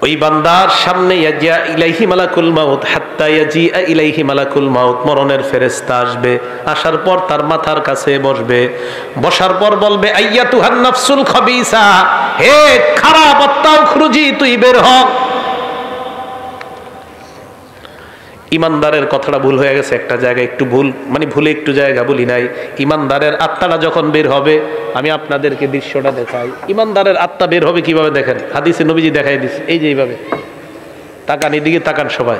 ওই বান্দার সামনে ইয়াজিয়া ইলাইহি মালাকুল মাউত হাত্তা ইয়াজিআ ইলাইহি মালাকুল মাউত, মরণের ফেরেশতা আসবে। আসার পর তার মাথার কাছে বসবে, বসার পর বলবে আইয়াতুহান নাফসুল খাবিসা, হে খারাপ আত্মা উখরুজি, তুই বের হ। ইমানদারের কথাটা ভুল হয়ে গেছে একটা জায়গায়, একটু ভুল মানে ভুলে একটু জায়গা বলি নাই। ইমানদারের আত্মাটা যখন বের হবে, আমি আপনাদেরকে দৃশ্যটা দেখাই। ইমানদারের আত্মা বের হবে কিভাবে দেখেন, হাদিসে নবীজি দেখাই দিচ্ছে। এই যে এইভাবে তাকান, এদিকে তাকান সবাই,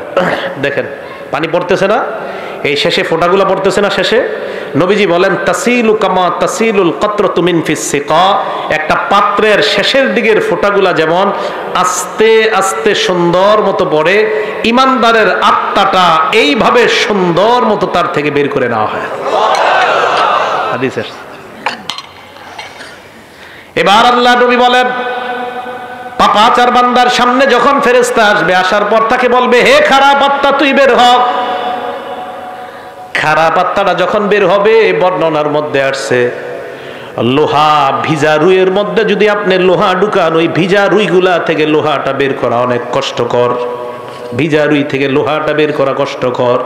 দেখেন পানি পড়তেছে না, এই শেষে ফোঁটাগুলো পড়তেছে না শেষে। নবীজি বলেন তাসিলু কামা তাসিলুল কাতরাতু মিন ফিস সিকা, একটা পাত্রের শেষের দিকের ফোঁটাগুলা যেমন আস্তে আস্তে সুন্দর মতো পড়ে, ইমানদারের আত্মাটা এইভাবে সুন্দর মতো তার থেকে বের করে নেওয়া হয়। হাদিসের এবার আল্লাহ নবী বলেন পাপাচার বান্দার সামনে যখন ফেরেশতা আসবে, আসার পর তাকে বলবে হে খারাপ আত্মা, তুই বের হ। খারাপ আত্মাটা যখন বের হবে, বর্ণনার মধ্যে আসছে লোহা ভিজা রুইয়ের মধ্যে যদি আপনি লোহা ঢুকান, ওই ভিজা রুইগুলা থেকে লোহাটা বের করা অনেক কষ্টকর, ভিজা রুই থেকে লোহাটা বের করা কষ্টকর।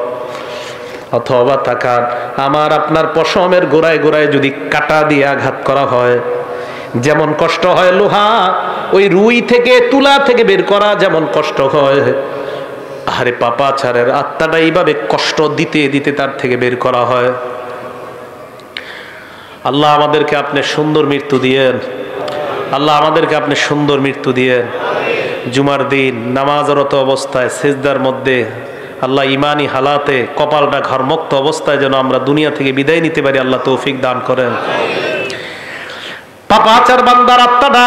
অথবা তাকান, আমার আপনার পশমের গোড়ায় গোড়ায় যদি কাঁটা দিয়ে আঘাত করা হয়, যেমন কষ্ট হয় লোহা, ওই রুই থেকে তুলা থেকে বের করা যেমন কষ্ট হয়, আরে পাপাচারের আত্মাটা এইভাবে কষ্ট দিতে দিতে তার থেকে বের করা হয়। আল্লাহ আমাদেরকে আপনি সুন্দর মৃত্যু দিয়েন, আল্লাহ আমাদেরকে আপনি সুন্দর মৃত্যু দিয়েন। জুমার দিন নামাজরত অবস্থায় সিজদার মধ্যে আল্লাহ ইমানি হালাতে কপালটা ঘরমুক্ত অবস্থায় যেন আমরা দুনিয়া থেকে বিদায় নিতে পারি, আল্লাহ তৌফিক দান করেন। পাপাচার বান্দার আত্মাটা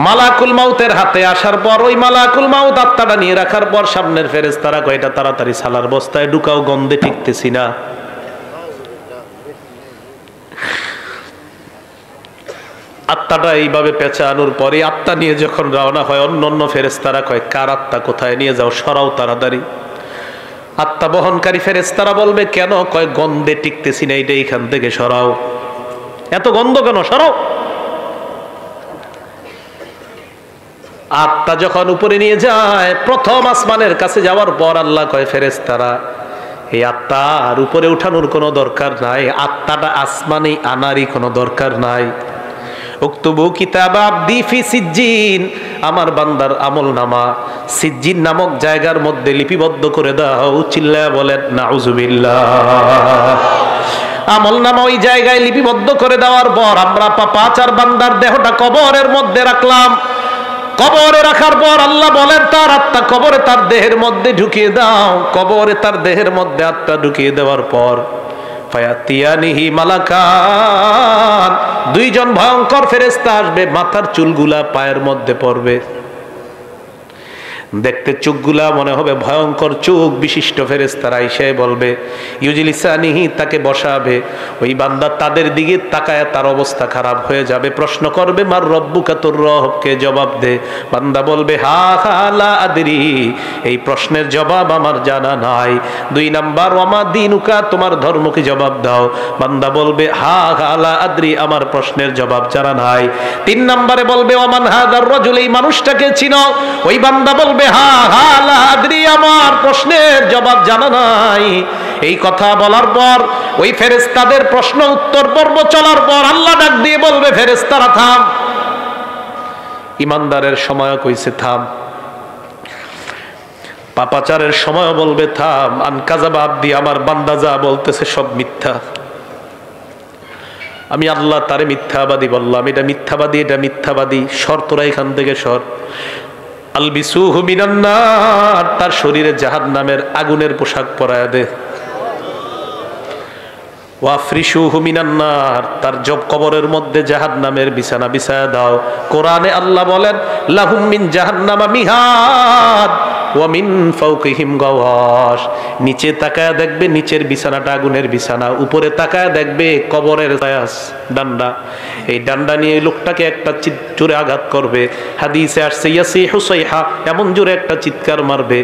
মালাকুল মাউতের হাতে আসার পর, ওই মালাকুল মাউত আত্মাটা নিয়ে রাখার পর সামনের ফেরেশতারা কয় এটা তাড়াতাড়ি সালার বস্তায় ঢুকাও, গন্ধে টিকতেছি না। আত্মাটা এইভাবে পেঁচানোর পরে আত্মা নিয়ে যখন রওনা হয়, অন্য অন্য ফেরেশতারা কয় কার আত্মা কোথায় নিয়ে যাও, সরাও তাড়াতাড়ি। আত্মা বহনকারী ফেরেশতারা বলবে কেন, কয় গন্ধে টিকতেছি না, এইটা এইখান থেকে সরাও, এত গন্ধ কেন, সরাও। আত্মা যখন উপরে নিয়ে যায়, প্রথম আসমানের কাছে যাওয়ার পর আল্লাহ কয় ফেরেশতারা এই আত্মার উপরে উঠানোর কোনো দরকার নাই, আত্মাটা আসমানে আনারই কোনো দরকার নাই। উক্তুবু কিতাব আবদি ফি সিজ্জিন, আমার বান্দার আমল নামা সিজ্জিন নামক জায়গার মধ্যে লিপিবদ্ধ করে দাও। চিল্লায়া বলেন নাউজুবিল্লাহ। আমল নামা ওই জায়গায় লিপিবদ্ধ করে দেওয়ার পর আমরা পাপাচার বান্দার দেহটা কবরের মধ্যে রাখলাম। কবরে রাখার পর আল্লাহ বলেন তার আত্মা কবরে তার দেহের মধ্যে ঢুকিয়ে দাও। কবরে তার দেহের মধ্যে আত্মা ঢুকিয়ে দেওয়ার পর ফায়াতিয়ানিহি মালাকান, দুইজন ভয়ঙ্কর ফেরেশতা আসবে, মাথার চুলগুলা পায়ের মধ্যে পড়বে, দেখতে চোখগুলা মনে হবে ভয়ঙ্কর চোখ বিশিষ্ট ফেরেশতারা এসে বলবে ইউজিলিসানিহি, তাকে বসাবে। ওই বান্দা তাদের দিকে তাকায়, তার অবস্থা খারাপ হয়ে যাবে। প্রশ্ন করবে মার রব্বুকা, তোর রবকে জবাব দে। বান্দা বলবে হা হা লা আদরি, এই প্রশ্নের জবাব আমার জানা নাই। 2 নাম্বার ওয়ামা দিনুকা, তোমার ধর্মকে জবাব দাও। বান্দা বলবে হা হা লা আদরি, আমার প্রশ্নের জবাব জানা নাই। 3 নম্বরে বলবে ওয়ামান হাদার রাজুল, এই মানুষটাকে চিনো। ওই বান্দা বলবে হা হা লা আদরি, আমার প্রশ্নের জবাব জানা নাই। এই কথা বলার পর ওই ফেরেশতাদের প্রশ্ন উত্তর পর্ব চলার পর আল্লাহ ডাক দিয়ে বলবে ফেরেশতারা থাম। ইমানদারের সময় কইছে থাম, পাপাচারের সময় বলবে থাম। আনকাযাবা আবদি, আমার বান্দা যা বলতেছে সব মিথ্যা, আমি আল্লাহ তারে মিথ্যাবাদী বললাম, এটা মিথ্যাবাদী, এটা মিথ্যাবাদী, সর তোরা এখান থেকে সর। আলবিসুহু মিনান নার, তার শরীরে জাহান্নামের আগুনের পোশাক পরায়া দে। ওয়াফরিশুহু মিনান নার, তার জব কবরের মধ্যে জাহান্নামের বিছানা বিছায়া দাও। কোরআনে আল্লাহ বলেন লাহুম মিন জাহান্নামা মিহাদ ওয়া মিন ফাওকিহিম গাওয়াশ। নিচে তাকায় দেখবে নিচের বিছানাটা আগুনের বিছানা, উপরে তাকায় দেখবে কবরের ডান্ডা। এই ডান্ডা নিয়ে এই লোকটাকে একটা জোরে আঘাত করবে। হাদিসে আসছে ইয়াসিহু সাইহা, এমন জোরে একটা চিৎকার মারবে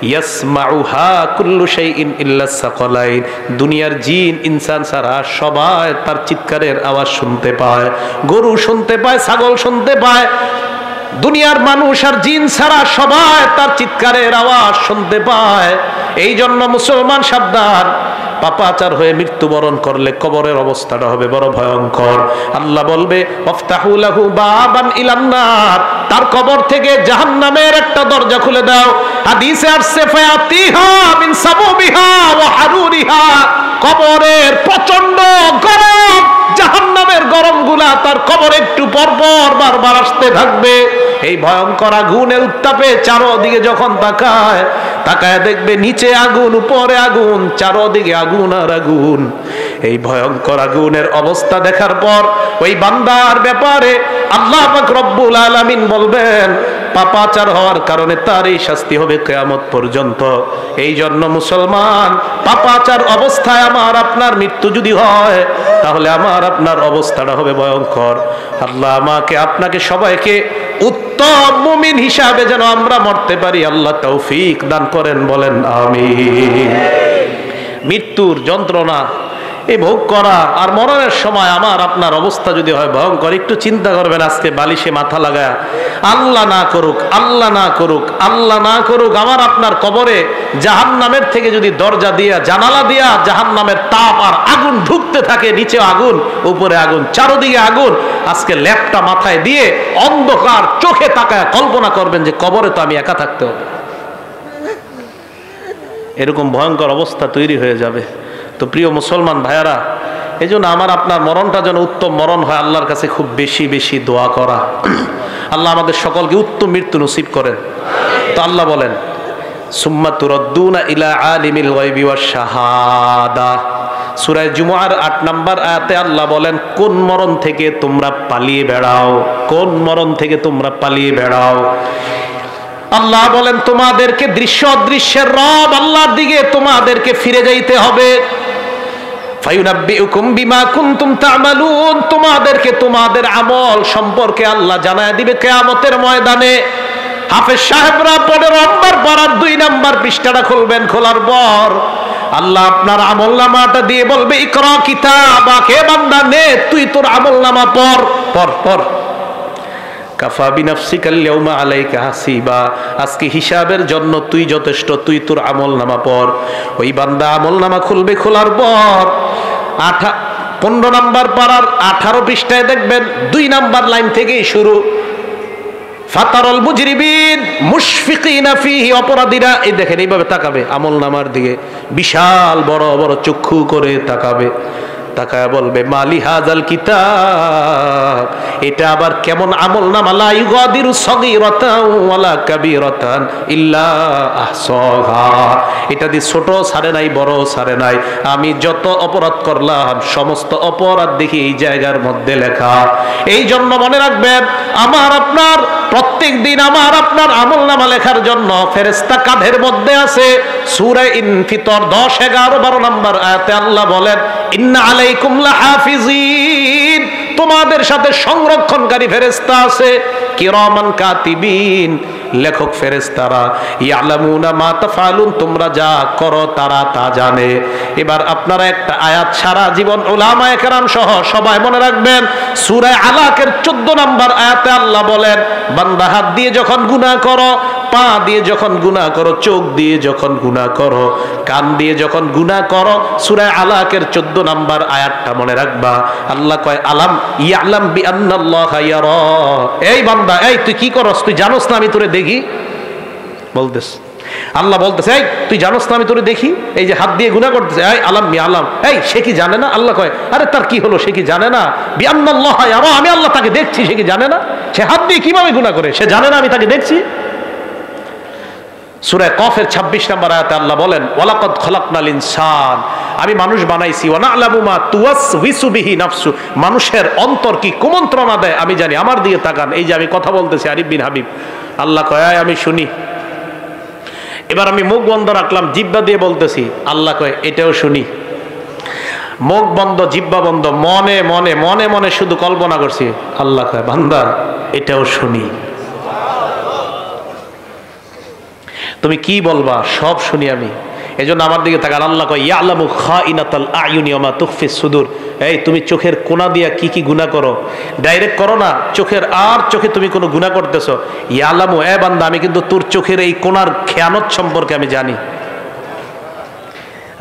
ইয়াসমাউহা কুল্লু শাইইন ইল্লা সাকালাইন, দুনিয়ার জিন ইনসান ছাড়া সবাই তার চিৎকারের আওয়াজ শুনতে পায়। গরু শুনতে পায়, ছাগল শুনতে পায়, দুনিয়ার মানুষ আর জিন ছাড়া সবাই তার চিৎকারের আওয়াজ শুনতে পায়। এই জন্য মুসলমান সাবধান, পাপাচার হয়ে মৃত্যুবরণ করলে কবরের অবস্থাটা হবে বড় ভয়ঙ্কর। আল্লাহ বলবে ওয়াফতাহু লাহু বাবান ইলান নার, তার কবর থেকে জাহান্নামের একটা দরজা খুলে দাও। হাদিসে আসছে ফায়াতিহা মিন সাবুবিহা ওয়া হারুরিহা, কবরের প্রচন্ড গরম, জাহান্নামের গরমগুলা তার কবর একটু পর পর বারবার আসতে থাকবে। এই ভয়ঙ্কর আগুনের উত্তাপে চারদিকে যখন তাকায় দেখবে নিচে আগুন, উপরে আগুন, চারদিকে আগুন আর আগুন। এই ভয়ঙ্কর আগুনের অবস্থা দেখার পর ওই বান্দার ব্যাপারে আল্লাহ পাক রব্বুল আলামিন বলবেন পাপাচার হওয়ার কারণে তার এই শাস্তি হবে কিয়ামত পর্যন্ত। এই জন্য মুসলমান, পাপাচার অবস্থায় আমার আপনার মৃত্যু যদি হয় তাহলে আমার আপনার অবস্থাটা হবে ভয়ঙ্কর। আল্লাহ আমাকে আপনাকে সবাইকে উত্তম মুমিন হিসাবে যেন আমরা মরতে পারি আল্লাহ তৌফিক দান করেন, বলেন আমিন। মৃত্যুর যন্ত্রণা এই ভোগ করা আর মরণের সময় আমার আপনার অবস্থা যদি হয় ভয়ঙ্কর, একটু চিন্তা করবেন। আজকে বালিশে মাথা লাগায় আল্লাহ না করুক, আল্লাহ না করুক, আল্লাহ না করুক, আমার আপনার কবরে জাহান্নামের থেকে যদি দরজা দিয়া জানালা দিয়া জাহান্নামের তাপ আর আগুন ঢুকতে থাকে, নিচে আগুন, উপরে আগুন, চারদিকে আগুন, আজকে ল্যাপটা মাথায় দিয়ে অন্ধকার চোখে তাকায় কল্পনা করবেন যে কবরে তো আমি একা থাকতে হবে। এরকম ভয়ঙ্কর অবস্থা তৈরি হয়ে যাবে। তো প্রিয় মুসলমান ভাইয়ারা, এই জন্য আমার আপনার মরণটা যেন উত্তম মরণ হয়, আল্লাহর কাছে খুব বেশি বেশি দোয়া করা। আল্লাহ আমাদের সকলকে উত্তম মৃত্যু নসিব করেন। তো আল্লাহ বলেন সুম্মা তুরাদ্দুনা ইলা আলিমিল গায়বি ওয়াশ শাহাদা, সূরা জুমুআর ৮ নম্বর আয়াতে আল্লাহ বলেন কোন মরণ থেকে তোমরা পালিয়ে বেড়াও, কোন মরণ থেকে তোমরা পালিয়ে বেড়াও। আল্লাহ বলেন তোমাদেরকে দৃশ্য অদৃশ্যের রব আল্লাহর দিকে তোমাদেরকে ফিরে যাইতে হবে। ফায়ুনাব্বিউকুম বিমা কুনতুম তা'মালুন, তোমাদেরকে তোমাদের আমল সম্পর্কে আল্লাহ জানায় দিবে কিয়ামতের ময়দানে। হাফেজ সাহেবরা 15 নম্বর পারার 2 নম্বর পৃষ্ঠাটা খুলবেন, খোলার পর আল্লাহ আপনার আমলনামাটা দিয়ে বলবে ইকরা কিতাবাকে, বান্দা নে তুই তোর আমলনামা পড় পড় পড়। কাফা বিনাফসিকাল ইয়াউমা আলাইকা হাসিবা, আজকে হিসাবের জন্য তুই যথেষ্ট, তুই তোর আমলনামা পড়। ওই বান্দা আমলনামা খুলবে, খোলার পর 15 নম্বর পারার 18 পৃষ্ঠায় দেখবেন 2 নম্বর লাইন থেকেই শুরু। ফাতারাল মুজরিমিন মুশফিকিনা ফিহি, অপরাধীরা এই দেখেন এইভাবে তাকাবে আমলনামার দিকে, বিশাল বড় বড় চক্ষু করে তাকাবে, তাকায় বলবে মালি হাজাল কিতাব, এটা আবার কেমন আমলনামা, লা ইউগাদিরু সগীরাতান ওয়ালা কাবীরাতান ইল্লা আহসাহা, এটা দিয়ে ছোট ছাড়ে নাই, বড় ছাড়ে নাই, আমি যত অপরাধ করলাম সমস্ত অপরাধ দেখি এই জায়গার মধ্যে লেখা। এই জন্য মনে রাখবেন আমার আপনার প্রত্যেক দিন আমার আপনার আমলনামা লেখার জন্য ফেরেশতা কাঁধের মধ্যে আছে। সূরা ইনফিতর 10, 11, 12 নম্বর আয়াতে আল্লাহ বলেন ইন্না আলাইকুম লাহাফিজিন, তোমাদের সাথে সংরক্ষণকারী ফেরেশতা আছে, কিরামান কাতিবিন, লেখক ফেরেশতারা, ইয়ালামুনা মা তাফআলুন, তোমরা যা করো তারা তা জানে। এবার আপনারা একটা আয়াত সারা জীবন উলামায়ে কেরাম সহ সবাই মনে রাখবেন, সূরা আলাকের 14 নম্বর আয়াতে আল্লাহ বলেন বান্দা হাত দিয়ে যখন গুনাহ করো, পা দিয়ে যখন গুনাহ করো, চোখ দিয়ে যখন গুনাহ করো, কান দিয়ে যখন গুনাহ করো, সূরা আলাকের 14 নম্বর আয়াতটা মনে রাখবা। আল্লাহ কয় আলাম ইয়ালাম বিআন্নাল্লাহা ইয়ারা, এই বান্দা এই তুই কি করস, তুই জানোস না আমি তোরে দেখি, বলতেছ আল্লাহ বলতেছে এই তুই জানোস না আমি তোরে দেখি, এই যে হাত দিয়ে গুনাহ করতেছে, এই আলাম মি আলাম, এই সে কি জানে না? আল্লাহ কয় আরে তার কি হলো, সে কি জানে না? বিআন্নাল্লাহা ইয়ারা, আমি আল্লাহ তাকে দেখছি, সে কি জানে না? সে হাত দিয়ে কিভাবে গুনাহ করে, সে জানে না আমি তাকে দেখছি? সূরা কফের 26 নম্বর আয়াতে আল্লাহ বলেন, ওয়ালাকাদ খলাকনাল ইনসান, আমি মানুষ বানাইছি, ওয়া না'লামু মা তুওয়াসওয়িসু বিহি নাফসু, মানুষের অন্তর কি কুমন্ত্রণা দেয় আমি জানি। আমার দিকে তাকান, এই যে আমি কথা বলতেছি আরিফ বিন হাবিব, আল্লাহ কয় আমি শুনি। এবার আমি মুখ বন্ধ রাখলাম, জিহ্বা দিয়ে বলতেছি, আল্লাহ কয় এটাও শুনি। মুখ বন্ধ, জিহ্বা বন্ধ, মনে মনে মনে মনে শুধু কল্পনা করছি, আল্লাহ কয় বান্দা এটাও শুনি। তুমি কি বলবা সব শুনি আমি, এজন্য আমার দিকে তাকান। আল্লাহ কয় ইয়ালামু খাইনাতাল আয়ুনি ওয়া মা তুখফিস সুদূর, এই তুমি চোখের কোনা দিয়া কি কি গুনাহ করো, ডাইরেক্ট করো না, চোখের আর চোখে তুমি কোনো গুনাহ করতেছো, ইয়ালামু এ বান্দা আমি কিন্তু তোর চোখের এই কোনার খেয়ানত সম্পর্কে আমি জানি।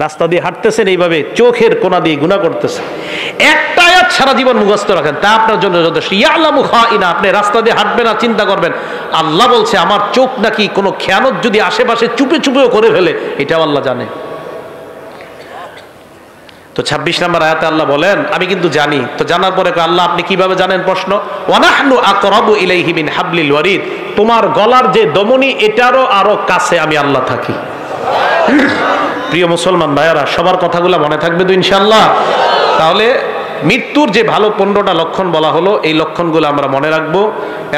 রাস্তা দিয়ে হাঁটতেছেন এইভাবে চোখের কোনা দিয়ে গুনাহ করতেছে, একটা আয়াত সারা জীবন মুখস্থ রাখেন, তা আপনার জন্য যথেষ্ট। ইয়ালামু খাইনা, আপনি রাস্তা দিয়ে হাঁটবেন আর চিন্তা করবেন আল্লাহ বলছে আমার চোখ নাকি কোনো খেয়ানত যদি আশেপাশে চুপে চুপেও করে ফেলে, এটাও আল্লাহ জানে। তো 26 নম্বর আয়াতে আল্লাহ বলেন আমি কিন্তু জানি। তো জানার পরে আল্লাহ আপনি কিভাবে জানেন? প্রশ্ন, ওয়ানাহনু আকরাবু ইলাইহি মিন হাবলিল ওয়ারিদ, তোমার গলার যে দমনি এটারও আরো কাছে আমি আল্লাহ থাকি। প্রিয় মুসলমান ভাইয়ারা, সবার কথাগুলো মনে থাকবে তো ইনশাআল্লাহ? তাহলে মৃত্যুর যে ভালো 15টা লক্ষণ বলা হলো, এই লক্ষণগুলো আমরা মনে রাখবো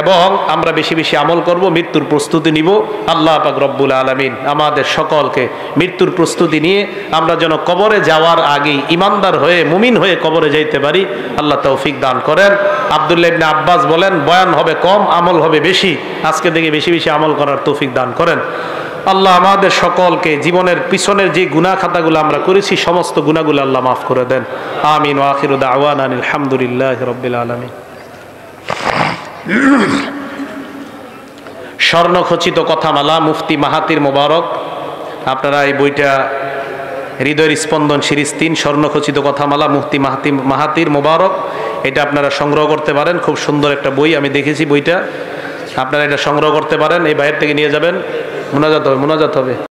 এবং আমরা বেশি বেশি আমল করব, মৃত্যুর প্রস্তুতি নিব। আল্লাহ পাক রব্বুল আলামিন আমাদের সকলকে মৃত্যুর প্রস্তুতি নিয়ে আমরা যেন কবরে যাওয়ার আগেই ইমানদার হয়ে মুমিন হয়ে কবরে যাইতে পারি, আল্লাহ তৌফিক দান করেন। আব্দুল্লাহ ইবনে আব্বাস বলেন, বয়ান হবে কম, আমল হবে বেশি, আজকে থেকে বেশি বেশি আমল করার তৌফিক দান করেন। আল্লাহ আমাদের সকলকে জীবনের পিছনের যে গুনাহ খাতাগুলো আমরা করেছি সমস্ত গুনাহগুলো আল্লাহ মাফ করে দেন। আমিন ওয়া আখিরু দাওয়ানা আলহামদুলিল্লাহি রাব্বিল আলামিন। স্বর্ণখচিত কথামালা মুফতি মাহাতির মোবারক, আপনারা এই বইটা হৃদয়ের স্পন্দন সিরিজ 3 স্বর্ণখচিত কথামালা মুফতি মাহাতির মোবারক, এটা আপনারা সংগ্রহ করতে পারেন। খুব সুন্দর একটা বই, আমি দেখেছি বইটা, আপনারা এটা সংগ্রহ করতে পারেন। এই বাইরে থেকে নিয়ে যাবেন, মোনাজাত হবে।